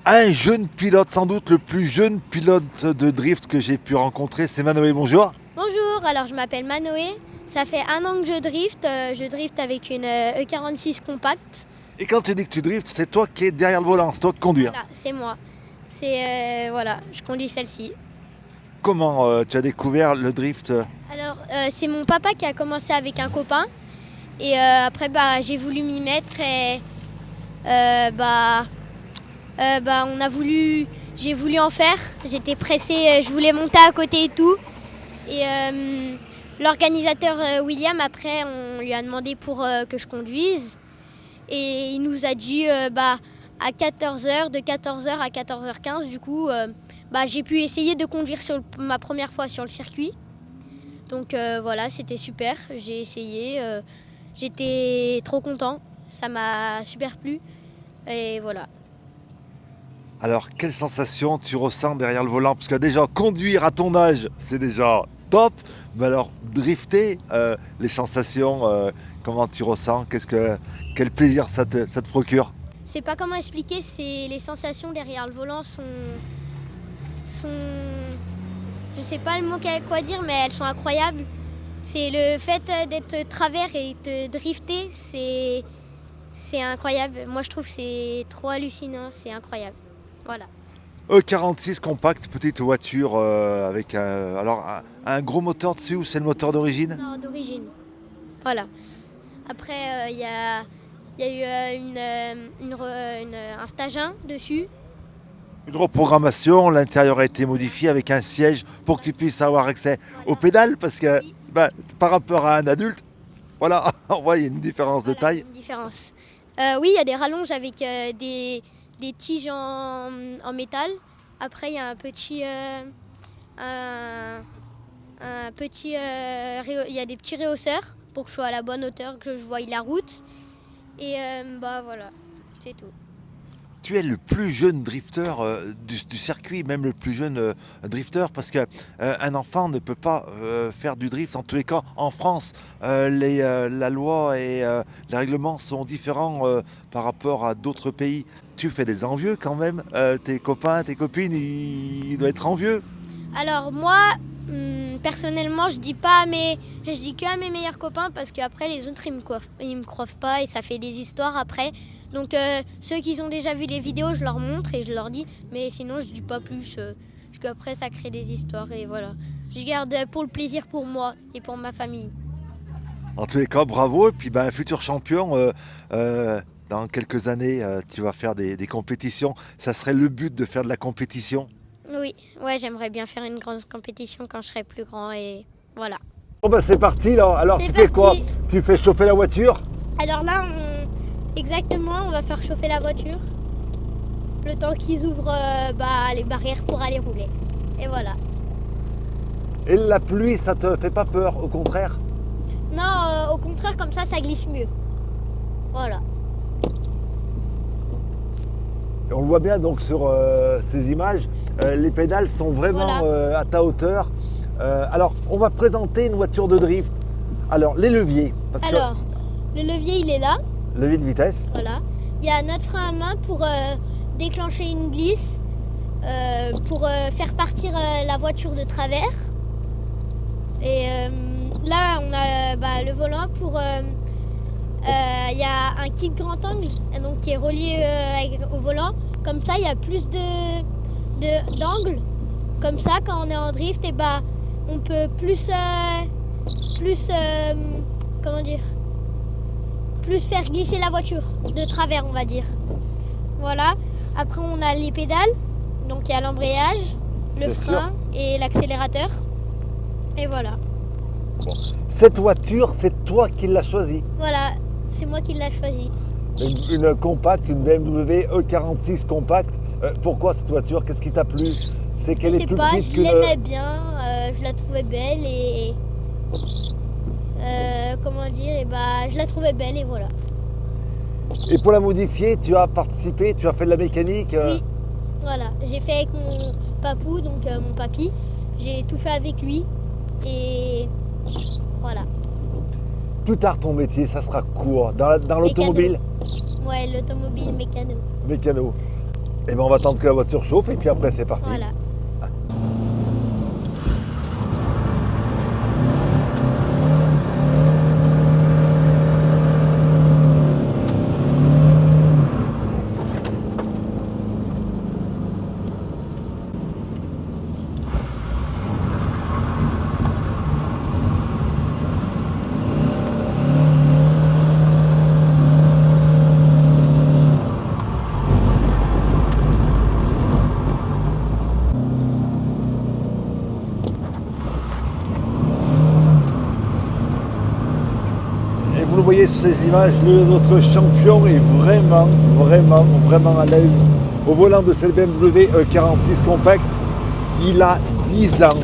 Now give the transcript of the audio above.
Un jeune pilote, sans doute le plus jeune pilote de drift que j'ai pu rencontrer, c'est Manoé. Bonjour. Bonjour, alors je m'appelle Manoé. Ça fait un an que je drift avec une E46 compacte. Et quand tu dis que tu driftes, c'est toi qui es derrière le volant, c'est toi qui conduis. Voilà, c'est moi. Voilà, je conduis celle-ci. Comment tu as découvert le drift? Alors c'est mon papa qui a commencé avec un copain et après j'ai voulu m'y mettre et on a voulu, j'ai voulu en faire. J'étais pressée, je voulais monter à côté et tout. Et l'organisateur William, après, on lui a demandé pour que je conduise. Et il nous a dit à 14h, de 14h à 14h15, du coup, j'ai pu essayer de conduire ma première fois sur le circuit. Donc voilà, c'était super. J'ai essayé. J'étais trop content. Ça m'a super plu. Et voilà. Alors, quelle sensation tu ressens derrière le volant? Parce que déjà, conduire à ton âge, c'est déjà top. Mais alors, drifter, les sensations, comment tu ressens? Quel plaisir ça te procure? Je sais pas comment expliquer, c'est les sensations derrière le volant sont je sais pas le mot quoi dire, mais elles sont incroyables. C'est le fait d'être travers et de drifter, c'est incroyable. Moi je trouve que c'est trop hallucinant, c'est incroyable. Voilà. E46 compact, petite voiture avec un gros moteur dessus ou c'est le moteur d'origine? Non, d'origine. Voilà. Après il y a eu un stage 1 dessus. Une reprogrammation, l'intérieur a été modifié avec un siège pour que tu puisses avoir accès aux pédales parce que Oui. par rapport à un adulte, voilà, on voit il y a une différence de Voilà, il y a taille. une différence. Oui, il y a des rallonges avec des tiges en métal. Après, il y a il y a des petits rehausseurs pour que je sois à la bonne hauteur, que je voie la route. Et voilà, c'est tout. Tu es le plus jeune drifter du circuit, même le plus jeune drifter, parce que un enfant ne peut pas faire du drift. En tous les cas, en France, la loi et les règlements sont différents par rapport à d'autres pays. Tu fais des envieux quand même. Tes copains, tes copines, ils doivent être envieux. Alors moi, personnellement, je dis que à mes meilleurs copains parce qu'après les autres ils me croient pas et ça fait des histoires après. Donc ceux qui ont déjà vu les vidéos, je leur montre et je leur dis, mais sinon je dis pas plus parce qu'après ça crée des histoires et voilà. Je garde pour le plaisir pour moi et pour ma famille. En tous les cas, bravo. Et puis, un futur champion, dans quelques années, tu vas faire des compétitions. Ça serait le but de faire de la compétition. Oui, ouais, j'aimerais bien faire une grande compétition quand je serai plus grand et voilà. Bon c'est parti là. Alors C'est tu fais quoi? parti. Tu fais chauffer la voiture? Alors là, exactement, on va faire chauffer la voiture le temps qu'ils ouvrent les barrières pour aller rouler. Et voilà. Et la pluie, ça te fait pas peur, au contraire? Non, au contraire, comme ça glisse mieux. Voilà. Et on le voit bien donc sur ces images, les pédales sont vraiment Voilà. à ta hauteur. Alors, on va présenter une voiture de drift. Alors, les leviers, parce Alors, le levier, il est là. que levier de vitesse, Voilà. Il y a notre frein à main pour déclencher une glisse, pour faire partir la voiture de travers. Et là, on a le volant pour... Il y a un kit grand angle donc, qui est relié au volant. Comme ça, il y a plus d'angles. Comme ça, quand on est en drift, on peut comment dire, plus faire glisser la voiture de travers, on va dire. Voilà. Après, on a les pédales. Donc, il y a l'embrayage, le Bien frein sûr. et l'accélérateur. Et voilà. cette voiture, c'est toi qui l'as choisie. Voilà, c'est moi qui l'ai choisi. Une compacte, une BMW E46 compacte. Pourquoi cette voiture? Qu'est-ce qui t'a plu? C'est qu'elle Je est sais plus pas, petite je qu'une... l'aimais bien, je la trouvais belle et comment dire, je la trouvais belle et voilà. Et pour la modifier, tu as participé, tu as fait de la mécanique. Oui, voilà, j'ai fait avec mon papou, donc mon papy, j'ai tout fait avec lui et voilà. Plus tard, ton métier, ça sera quoi? Dans l'automobile? Ouais, l'automobile mécano. Mécano. Et ben on va attendre que la voiture chauffe et puis après c'est parti. Voilà. Et vous le voyez sur ces images, notre champion est vraiment à l'aise au volant de cette BMW E46 Compact. Il a 10 ans.